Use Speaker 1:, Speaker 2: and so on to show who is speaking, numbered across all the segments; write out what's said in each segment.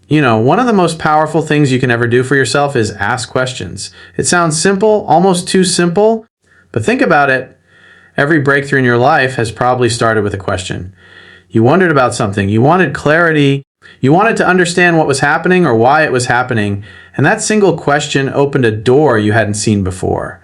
Speaker 1: One of the most powerful things you can ever do for yourself is ask questions. It sounds simple, almost too simple, but think about it. Every breakthrough in your life has probably started with a question. You wondered about something. You wanted clarity. You wanted to understand what was happening or why it was happening, and that single question opened a door you hadn't seen before.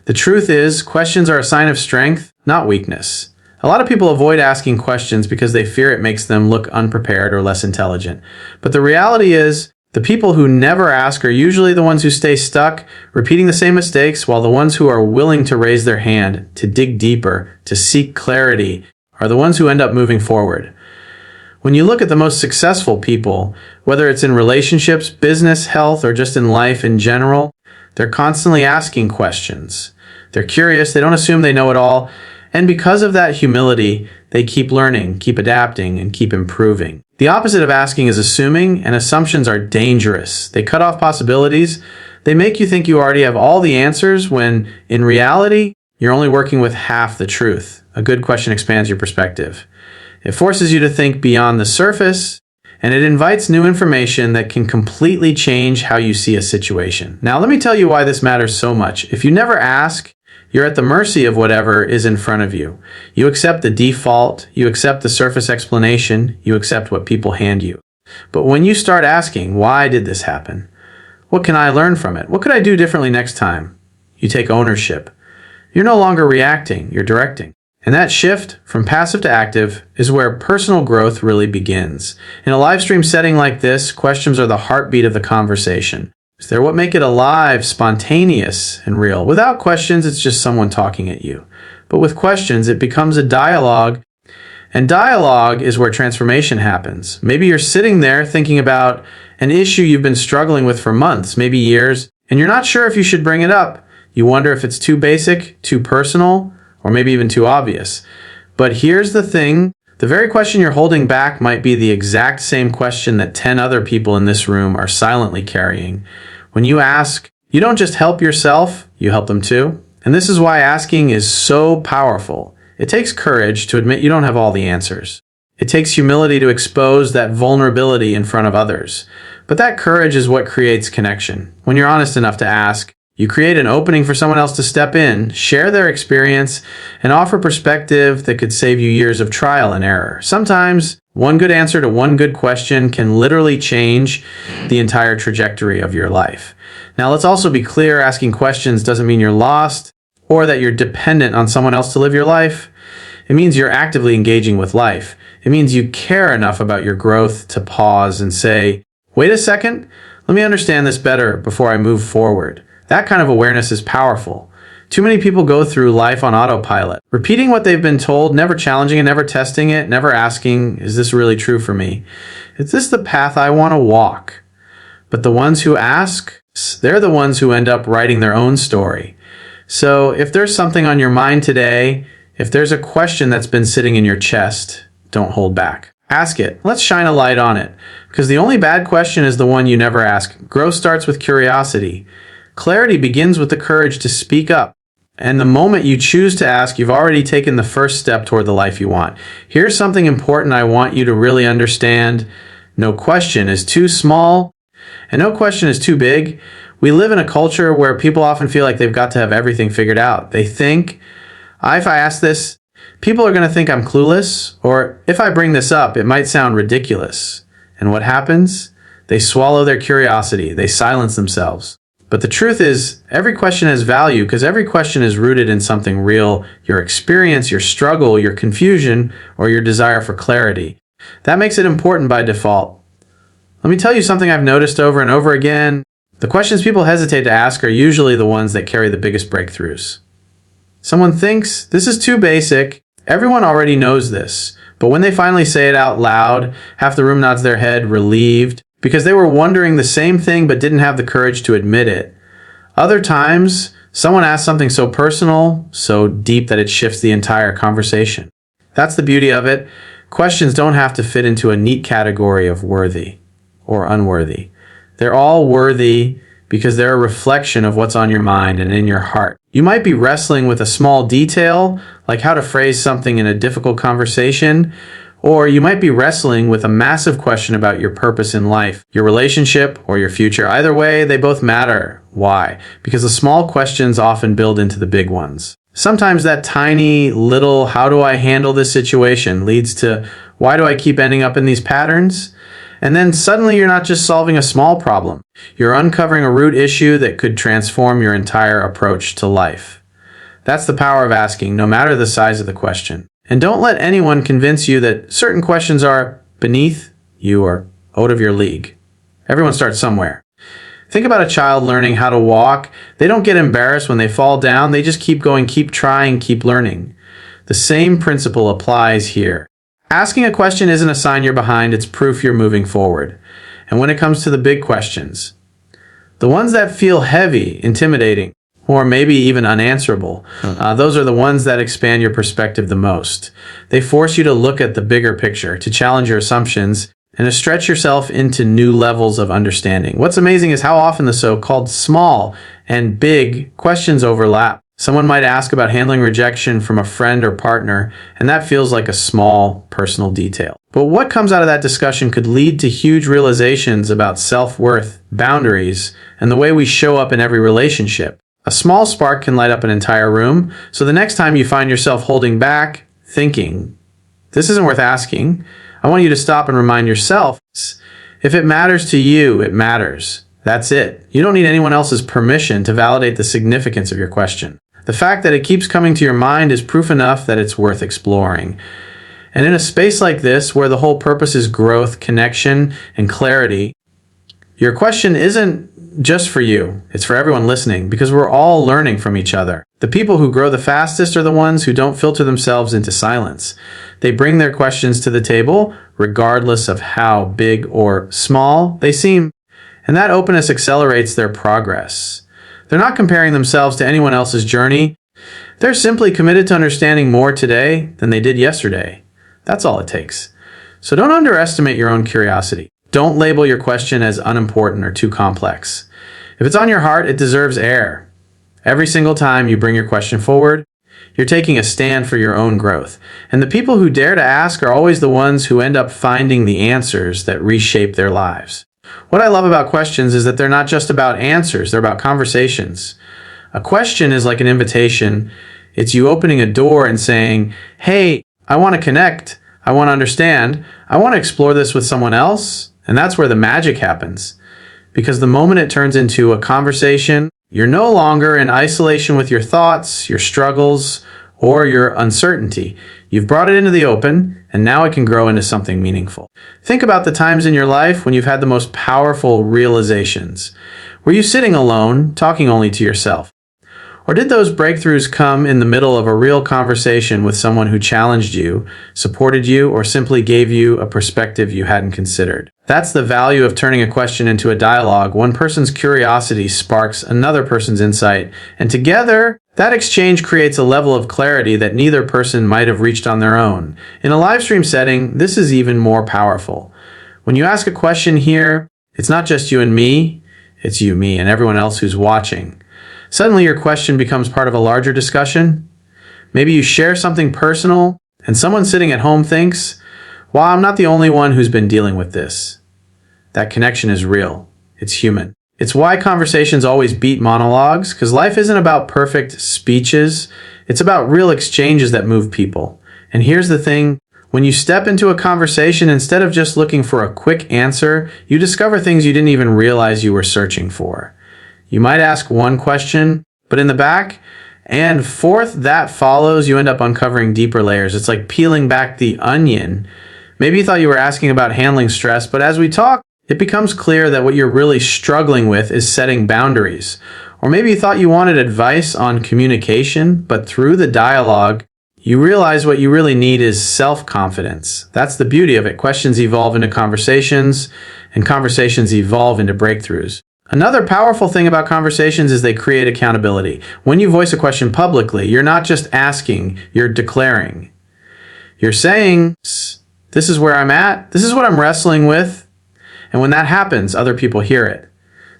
Speaker 1: The truth is, questions are a sign of strength, not weakness. A lot of people avoid asking questions because they fear it makes them look unprepared or less intelligent. But the reality is, the people who never ask are usually the ones who stay stuck, repeating the same mistakes, while the ones who are willing to raise their hand, to dig deeper, to seek clarity, are the ones who end up moving forward. When you look at the most successful people, whether it's in relationships, business, health, or just in life in general, they're constantly asking questions. They're curious, they don't assume they know it all, and because of that humility, they keep learning, keep adapting, and keep improving. The opposite of asking is assuming, and assumptions are dangerous. They cut off possibilities. They make you think you already have all the answers when, in reality, you're only working with half the truth. A good question expands your perspective. It forces you to think beyond the surface, and it invites new information that can completely change how you see a situation. Now, let me tell you why this matters so much. If you never ask, you're at the mercy of whatever is in front of you. You accept the default, you accept the surface explanation, you accept what people hand you. But when you start asking, why did this happen? What can I learn from it? What could I do differently next time? You take ownership. You're no longer reacting, you're directing. And that shift from passive to active is where personal growth really begins. In a live stream setting like this, questions are the heartbeat of the conversation. They're what make it alive, spontaneous, and real. Without questions, it's just someone talking at you. But with questions, it becomes a dialogue. And dialogue is where transformation happens. Maybe you're sitting there thinking about an issue you've been struggling with for months, maybe years, and you're not sure if you should bring it up. You wonder if it's too basic, too personal, or maybe even too obvious. But here's the thing. The very question you're holding back might be the exact same question that 10 other people in this room are silently carrying. When you ask, you don't just help yourself, you help them too. And this is why asking is so powerful. It takes courage to admit you don't have all the answers. It takes humility to expose that vulnerability in front of others. But that courage is what creates connection. When you're honest enough to ask, you create an opening for someone else to step in, share their experience, and offer perspective that could save you years of trial and error. Sometimes, one good answer to one good question can literally change the entire trajectory of your life. Now, let's also be clear, asking questions doesn't mean you're lost or that you're dependent on someone else to live your life. It means you're actively engaging with life. It means you care enough about your growth to pause and say, wait a second, let me understand this better before I move forward. That kind of awareness is powerful. Too many people go through life on autopilot, repeating what they've been told, never challenging it, never testing it, never asking, is this really true for me? Is this the path I want to walk? But the ones who ask, they're the ones who end up writing their own story. So if there's something on your mind today, if there's a question that's been sitting in your chest, don't hold back. Ask it. Let's shine a light on it. Because the only bad question is the one you never ask. Growth starts with curiosity. Clarity begins with the courage to speak up. And the moment you choose to ask, you've already taken the first step toward the life you want. Here's something important I want you to really understand. No question is too small, and no question is too big. We live in a culture where people often feel like they've got to have everything figured out. They think, if I ask this, people are going to think I'm clueless, or if I bring this up, it might sound ridiculous. And what happens? They swallow their curiosity. They silence themselves. But the truth is, every question has value because every question is rooted in something real, your experience, your struggle, your confusion, or your desire for clarity. That makes it important by default. Let me tell you something I've noticed over and over again. The questions people hesitate to ask are usually the ones that carry the biggest breakthroughs. Someone thinks, this is too basic. Everyone already knows this. But when they finally say it out loud, half the room nods their head, relieved, because they were wondering the same thing but didn't have the courage to admit it. Other times, someone asks something so personal, so deep that it shifts the entire conversation. That's the beauty of it. Questions don't have to fit into a neat category of worthy or unworthy. They're all worthy because they're a reflection of what's on your mind and in your heart. You might be wrestling with a small detail, like how to phrase something in a difficult conversation, Or you might be wrestling with a massive question about your purpose in life, your relationship, or your future. Either way, they both matter. Why? Because the small questions often build into the big ones. Sometimes that tiny little, how do I handle this situation, leads to, why do I keep ending up in these patterns? And then suddenly you're not just solving a small problem. You're uncovering a root issue that could transform your entire approach to life. That's the power of asking, no matter the size of the question. And don't let anyone convince you that certain questions are beneath you or out of your league. Everyone starts somewhere. Think about a child learning how to walk. They don't get embarrassed when they fall down. They just keep going, keep trying, keep learning. The same principle applies here. Asking a question isn't a sign you're behind. It's proof you're moving forward. And when it comes to the big questions, the ones that feel heavy, intimidating, or maybe even unanswerable, those are the ones that expand your perspective the most. They force you to look at the bigger picture, to challenge your assumptions, and to stretch yourself into new levels of understanding. What's amazing is how often the so-called small and big questions overlap. Someone might ask about handling rejection from a friend or partner, and that feels like a small personal detail. But what comes out of that discussion could lead to huge realizations about self-worth, boundaries, and the way we show up in every relationship. A small spark can light up an entire room, so the next time you find yourself holding back, thinking, this isn't worth asking, I want you to stop and remind yourself, if it matters to you, it matters. That's it. You don't need anyone else's permission to validate the significance of your question. The fact that it keeps coming to your mind is proof enough that it's worth exploring. And in a space like this, where the whole purpose is growth, connection, and clarity, your question isn't just for you. It's for everyone listening, because we're all learning from each other. The people who grow the fastest are the ones who don't filter themselves into silence. They bring their questions to the table, regardless of how big or small they seem. And that openness accelerates their progress. They're not comparing themselves to anyone else's journey. They're simply committed to understanding more today than they did yesterday. That's all it takes. So don't underestimate your own curiosity. Don't label your question as unimportant or too complex. If it's on your heart, it deserves air. Every single time you bring your question forward, you're taking a stand for your own growth. And the people who dare to ask are always the ones who end up finding the answers that reshape their lives. What I love about questions is that they're not just about answers, they're about conversations. A question is like an invitation. It's you opening a door and saying, hey, I want to connect. I want to understand. I want to explore this with someone else. And that's where the magic happens. Because the moment it turns into a conversation, you're no longer in isolation with your thoughts, your struggles, or your uncertainty. You've brought it into the open, and now it can grow into something meaningful. Think about the times in your life when you've had the most powerful realizations. Were you sitting alone, talking only to yourself? Or did those breakthroughs come in the middle of a real conversation with someone who challenged you, supported you, or simply gave you a perspective you hadn't considered? That's the value of turning a question into a dialogue. One person's curiosity sparks another person's insight, and together, that exchange creates a level of clarity that neither person might have reached on their own. In a live stream setting, this is even more powerful. When you ask a question here, it's not just you and me, it's you, me, and everyone else who's watching. Suddenly your question becomes part of a larger discussion. Maybe you share something personal, and someone sitting at home thinks, wow, I'm not the only one who's been dealing with this. That connection is real. It's human. It's why conversations always beat monologues, because life isn't about perfect speeches. It's about real exchanges that move people. And here's the thing. When you step into a conversation, instead of just looking for a quick answer, you discover things you didn't even realize you were searching for. You might ask one question, but in the back and forth that follows, you end up uncovering deeper layers. It's like peeling back the onion. Maybe you thought you were asking about handling stress, but as we talk, it becomes clear that what you're really struggling with is setting boundaries. Or maybe you thought you wanted advice on communication, but through the dialogue, you realize what you really need is self-confidence. That's the beauty of it. Questions evolve into conversations, and conversations evolve into breakthroughs. Another powerful thing about conversations is they create accountability. When you voice a question publicly, you're not just asking, you're declaring. You're saying, this is where I'm at, this is what I'm wrestling with. And when that happens, other people hear it.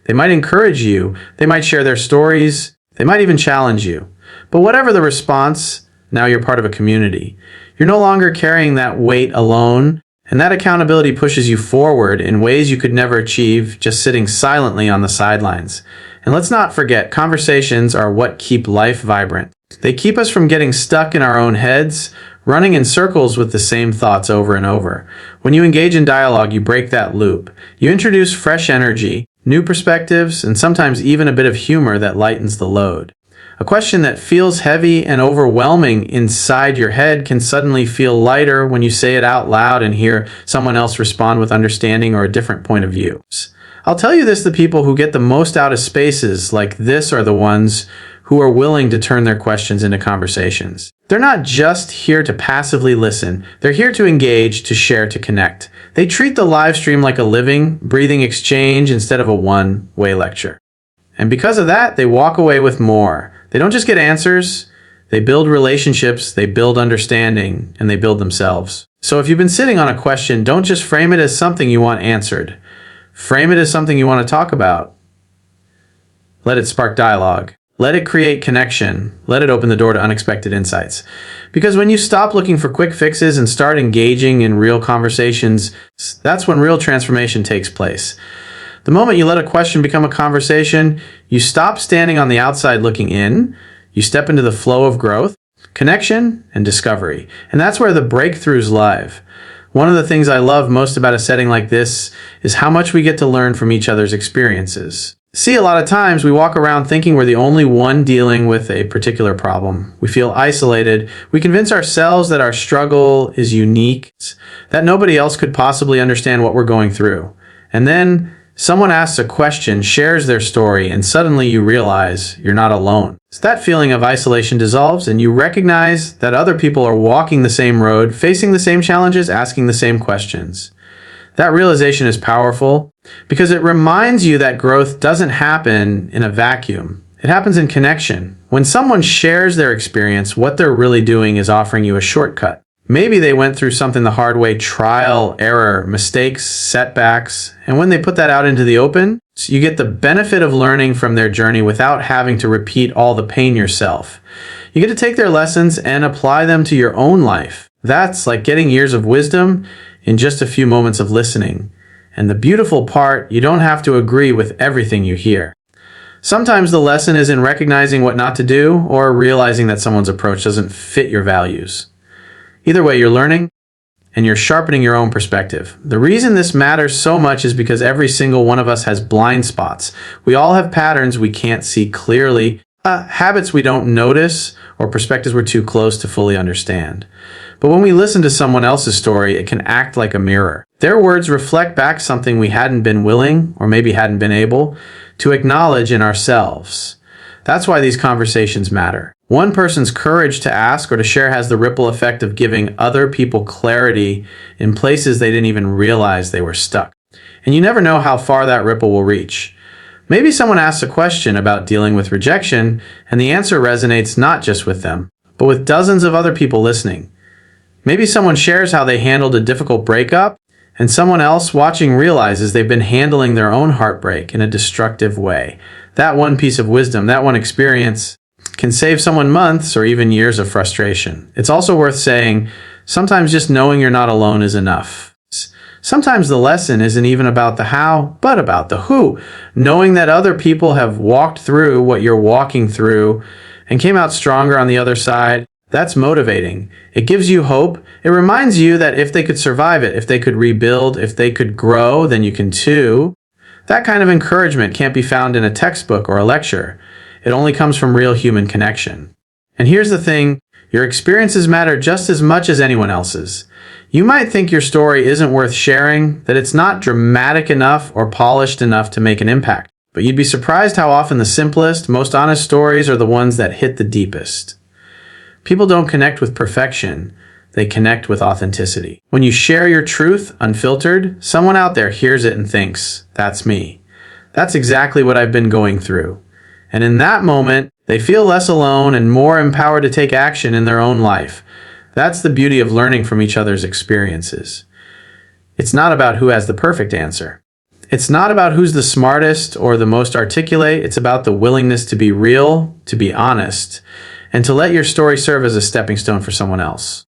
Speaker 1: They might encourage you, they might share their stories, they might even challenge you. But whatever the response, Now you're part of a community. You're no longer carrying that weight alone, and that accountability pushes you forward in ways you could never achieve just sitting silently on the sidelines. And let's not forget, conversations are what keep life vibrant. They keep us from getting stuck in our own heads, running in circles with the same thoughts over and over. When you engage in dialogue, you break that loop. You introduce fresh energy, new perspectives, and sometimes even a bit of humor that lightens the load. A question that feels heavy and overwhelming inside your head can suddenly feel lighter when you say it out loud and hear someone else respond with understanding or a different point of view. I'll tell you this, the people who get the most out of spaces like this are the ones who are willing to turn their questions into conversations. They're not just here to passively listen. They're here to engage, to share, to connect. They treat the live stream like a living, breathing exchange instead of a one-way lecture. And because of that, they walk away with more. They don't just get answers, they build relationships, they build understanding, and they build themselves. So if you've been sitting on a question, don't just frame it as something you want answered. Frame it as something you want to talk about. Let it spark dialogue. Let it create connection. Let it open the door to unexpected insights. Because when you stop looking for quick fixes and start engaging in real conversations, that's when real transformation takes place. The moment you let a question become a conversation, you stop standing on the outside looking in, you step into the flow of growth, connection, and discovery. And that's where the breakthroughs live. One of the things I love most about a setting like this is how much we get to learn from each other's experiences. See, a lot of times we walk around thinking we're the only one dealing with a particular problem. We feel isolated. We convince ourselves that our struggle is unique, that nobody else could possibly understand what we're going through. And then someone asks a question, shares their story, and suddenly you realize you're not alone. So that feeling of isolation dissolves, and you recognize that other people are walking the same road, facing the same challenges, asking the same questions. That realization is powerful because it reminds you that growth doesn't happen in a vacuum. It happens in connection. When someone shares their experience, what they're really doing is offering you a shortcut. Maybe they went through something the hard way, trial, error, mistakes, setbacks, and when they put that out into the open, you get the benefit of learning from their journey without having to repeat all the pain yourself. You get to take their lessons and apply them to your own life. That's like getting years of wisdom in just a few moments of listening. And the beautiful part, you don't have to agree with everything you hear. Sometimes the lesson is in recognizing what not to do or realizing that someone's approach doesn't fit your values. Either way, you're learning and you're sharpening your own perspective. The reason this matters so much is because every single one of us has blind spots. We all have patterns we can't see clearly, habits we don't notice, or perspectives we're too close to fully understand. But when we listen to someone else's story, it can act like a mirror. Their words reflect back something we hadn't been willing, or maybe hadn't been able, to acknowledge in ourselves. That's why these conversations matter. One person's courage to ask or to share has the ripple effect of giving other people clarity in places they didn't even realize they were stuck. And you never know how far that ripple will reach. Maybe someone asks a question about dealing with rejection, and the answer resonates not just with them, but with dozens of other people listening. Maybe someone shares how they handled a difficult breakup, and someone else watching realizes they've been handling their own heartbreak in a destructive way. That one piece of wisdom, that one experience, can save someone months or even years of frustration. It's also worth saying, sometimes just knowing you're not alone is enough. Sometimes the lesson isn't even about the how, but about the who. Knowing that other people have walked through what you're walking through and came out stronger on the other side, that's motivating. It gives you hope. It reminds you that if they could survive it, if they could rebuild, if they could grow, then you can too. That kind of encouragement can't be found in a textbook or a lecture. It only comes from real human connection. And here's the thing, your experiences matter just as much as anyone else's. You might think your story isn't worth sharing, that it's not dramatic enough or polished enough to make an impact. But you'd be surprised how often the simplest, most honest stories are the ones that hit the deepest. People don't connect with perfection, they connect with authenticity. When you share your truth, unfiltered, someone out there hears it and thinks, that's me. That's exactly what I've been going through. And in that moment, they feel less alone and more empowered to take action in their own life. That's the beauty of learning from each other's experiences. It's not about who has the perfect answer. It's not about who's the smartest or the most articulate. It's about the willingness to be real, to be honest, and to let your story serve as a stepping stone for someone else.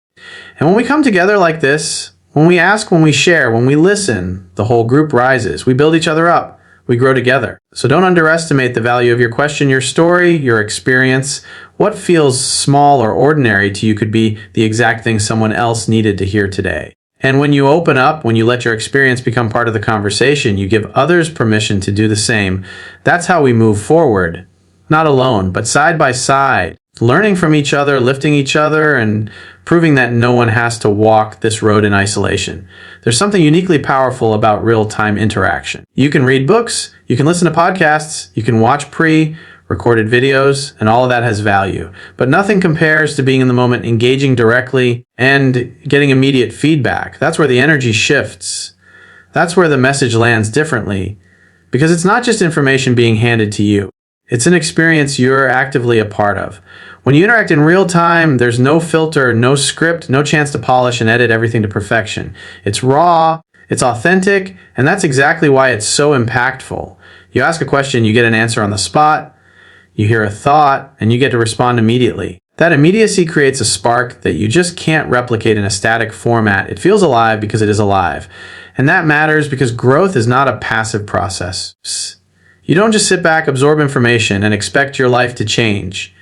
Speaker 1: And when we come together like this, when we ask, when we share, when we listen, the whole group rises. We build each other up. We grow together. So don't underestimate the value of your question, your story, your experience. What feels small or ordinary to you could be the exact thing someone else needed to hear today. And when you open up, when you let your experience become part of the conversation, you give others permission to do the same. That's how we move forward. Not alone, but side by side, learning from each other, lifting each other, and proving that no one has to walk this road in isolation. There's something uniquely powerful about real-time interaction. You can read books, you can listen to podcasts, you can watch pre-recorded videos, and all of that has value. But nothing compares to being in the moment, engaging directly, and getting immediate feedback. That's where the energy shifts. That's where the message lands differently, because it's not just information being handed to you. It's an experience you're actively a part of. When you interact in real time, there's no filter, no script, no chance to polish and edit everything to perfection. It's raw, it's authentic, and that's exactly why it's so impactful. You ask a question, you get an answer on the spot, you hear a thought, and you get to respond immediately. That immediacy creates a spark that you just can't replicate in a static format. It feels alive because it is alive. And that matters because growth is not a passive process. You don't just sit back, absorb information, and expect your life to change.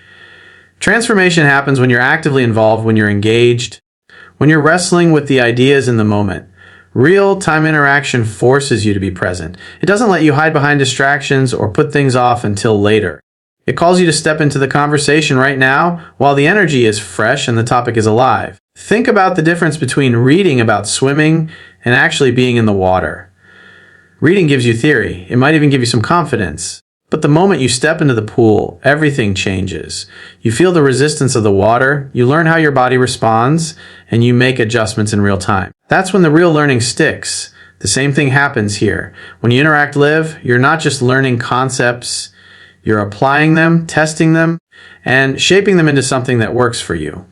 Speaker 1: Transformation happens when you're actively involved, when you're engaged, when you're wrestling with the ideas in the moment. Real-time interaction forces you to be present. It doesn't let you hide behind distractions or put things off until later. It calls you to step into the conversation right now while the energy is fresh and the topic is alive. Think about the difference between reading about swimming and actually being in the water. Reading gives you theory. It might even give you some confidence. But the moment you step into the pool, everything changes. You feel the resistance of the water, you learn how your body responds, and you make adjustments in real time. That's when the real learning sticks. The same thing happens here. When you interact live, you're not just learning concepts, you're applying them, testing them, and shaping them into something that works for you.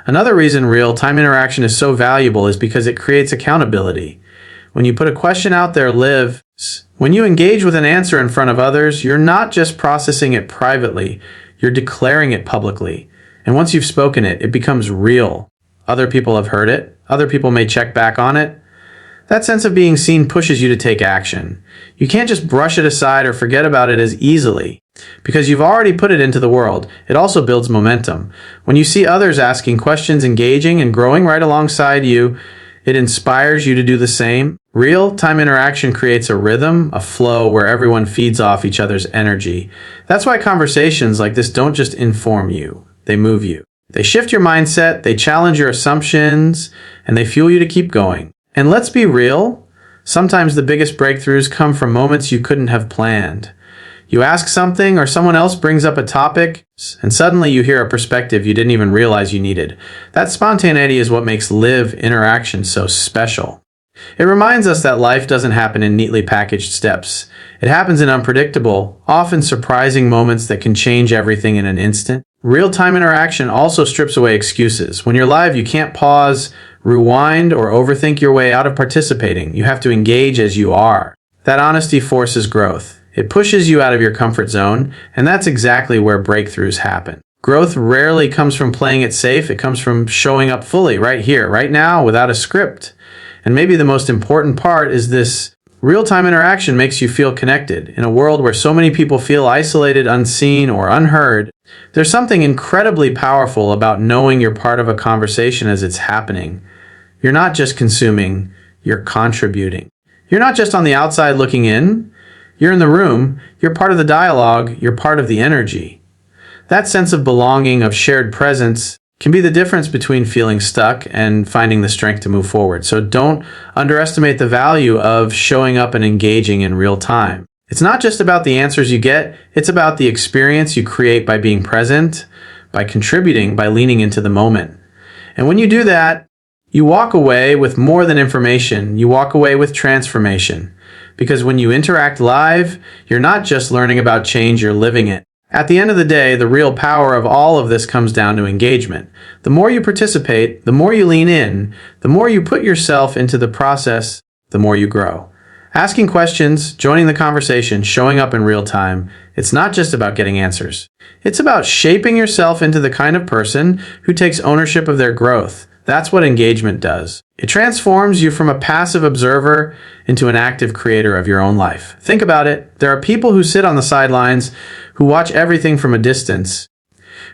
Speaker 1: Another reason real-time interaction is so valuable is because it creates accountability. When you put a question out there live, when you engage with an answer in front of others, you're not just processing it privately, you're declaring it publicly. And once you've spoken it, it becomes real. Other people have heard it. Other people may check back on it. That sense of being seen pushes you to take action. You can't just brush it aside or forget about it as easily, because you've already put it into the world. It also builds momentum. When you see others asking questions, engaging, and growing right alongside you, it inspires you to do the same. Real-time interaction creates a rhythm, a flow where everyone feeds off each other's energy. That's why conversations like this don't just inform you, they move you. They shift your mindset, they challenge your assumptions, and they fuel you to keep going. And let's be real, sometimes the biggest breakthroughs come from moments you couldn't have planned. You ask something or someone else brings up a topic, and suddenly you hear a perspective you didn't even realize you needed. That spontaneity is what makes live interaction so special. It reminds us that life doesn't happen in neatly packaged steps. It happens in unpredictable, often surprising moments that can change everything in an instant. Real-time interaction also strips away excuses. When you're live, you can't pause, rewind, or overthink your way out of participating. You have to engage as you are. That honesty forces growth. It pushes you out of your comfort zone, and that's exactly where breakthroughs happen. Growth rarely comes from playing it safe. It comes from showing up fully, right here, right now, without a script. And maybe the most important part is this: real-time interaction makes you feel connected. In a world where so many people feel isolated, unseen, or unheard, there's something incredibly powerful about knowing you're part of a conversation as it's happening. You're not just consuming, you're contributing. You're not just on the outside looking in. You're in the room, you're part of the dialogue, you're part of the energy. That sense of belonging, of shared presence, can be the difference between feeling stuck and finding the strength to move forward. So don't underestimate the value of showing up and engaging in real time. It's not just about the answers you get, it's about the experience you create by being present, by contributing, by leaning into the moment. And when you do that, you walk away with more than information, you walk away with transformation. Because when you interact live, you're not just learning about change, you're living it. At the end of the day, the real power of all of this comes down to engagement. The more you participate, the more you lean in, the more you put yourself into the process, the more you grow. Asking questions, joining the conversation, showing up in real time, it's not just about getting answers. It's about shaping yourself into the kind of person who takes ownership of their growth. That's what engagement does. It transforms you from a passive observer into an active creator of your own life. Think about it. There are people who sit on the sidelines, who watch everything from a distance,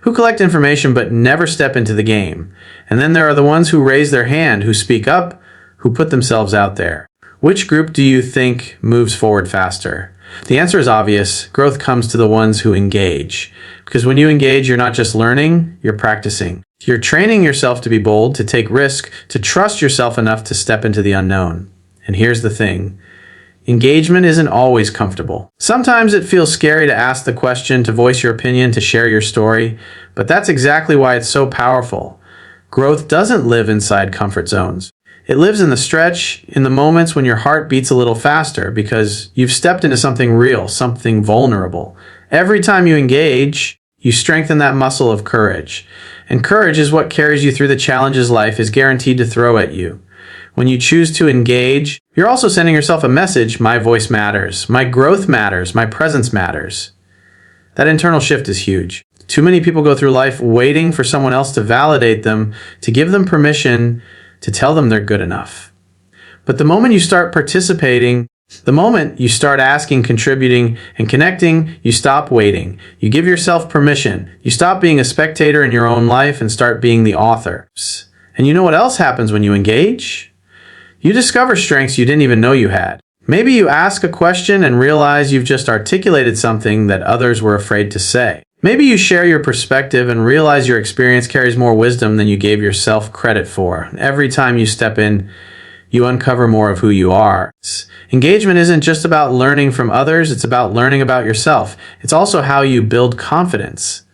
Speaker 1: who collect information but never step into the game. And then there are the ones who raise their hand, who speak up, who put themselves out there. Which group do you think moves forward faster? The answer is obvious. Growth comes to the ones who engage. Because when you engage, you're not just learning, you're practicing. You're training yourself to be bold, to take risk, to trust yourself enough to step into the unknown. And here's the thing. Engagement isn't always comfortable. Sometimes it feels scary to ask the question, to voice your opinion, to share your story. But that's exactly why it's so powerful. Growth doesn't live inside comfort zones. It lives in the stretch, in the moments when your heart beats a little faster because you've stepped into something real, something vulnerable. Every time you engage, you strengthen that muscle of courage. And courage is what carries you through the challenges life is guaranteed to throw at you. When you choose to engage, you're also sending yourself a message: my voice matters, my growth matters, my presence matters. That internal shift is huge. Too many people go through life waiting for someone else to validate them, to give them permission, to tell them they're good enough. But the moment you start participating, the moment you start asking, contributing, and connecting, you stop waiting. You give yourself permission. You stop being a spectator in your own life and start being the author. And you know what else happens when you engage? You discover strengths you didn't even know you had. Maybe you ask a question and realize you've just articulated something that others were afraid to say. Maybe you share your perspective and realize your experience carries more wisdom than you gave yourself credit for. Every time you step in, you uncover more of who you are. Engagement isn't just about learning from others, it's about learning about yourself. It's also how you build confidence.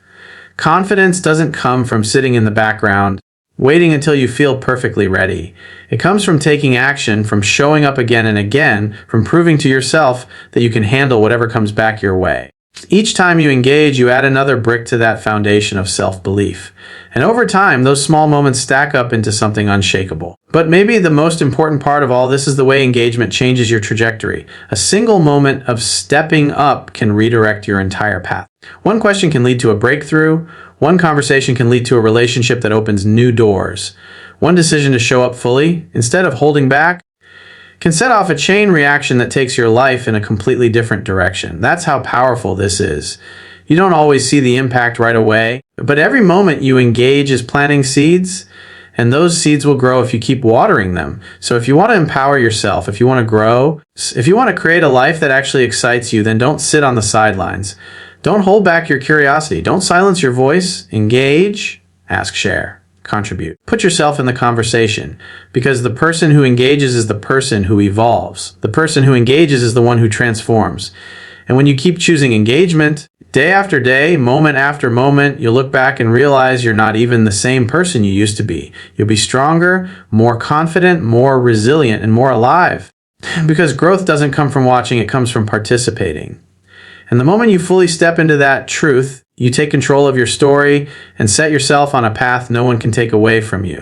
Speaker 1: Confidence doesn't come from sitting in the background, waiting until you feel perfectly ready. It comes from taking action, from showing up again and again, from proving to yourself that you can handle whatever comes back your way. Each time you engage, you add another brick to that foundation of self-belief. And over time, those small moments stack up into something unshakable. But maybe the most important part of all this is the way engagement changes your trajectory. A single moment of stepping up can redirect your entire path. One question can lead to a breakthrough. One conversation can lead to a relationship that opens new doors. One decision to show up fully, instead of holding back, can set off a chain reaction that takes your life in a completely different direction. That's how powerful this is. You don't always see the impact right away, but every moment you engage is planting seeds, and those seeds will grow if you keep watering them. So if you want to empower yourself, if you want to grow, if you want to create a life that actually excites you, then don't sit on the sidelines. Don't hold back your curiosity. Don't silence your voice. Engage, ask, share. Contribute. Put yourself in the conversation, because the person who engages is the person who evolves. The person who engages is the one who transforms. And when you keep choosing engagement, day after day, moment after moment, you'll look back and realize you're not even the same person you used to be. You'll be stronger, more confident, more resilient, and more alive. Because growth doesn't come from watching, it comes from participating. And the moment you fully step into that truth, you take control of your story and set yourself on a path no one can take away from you.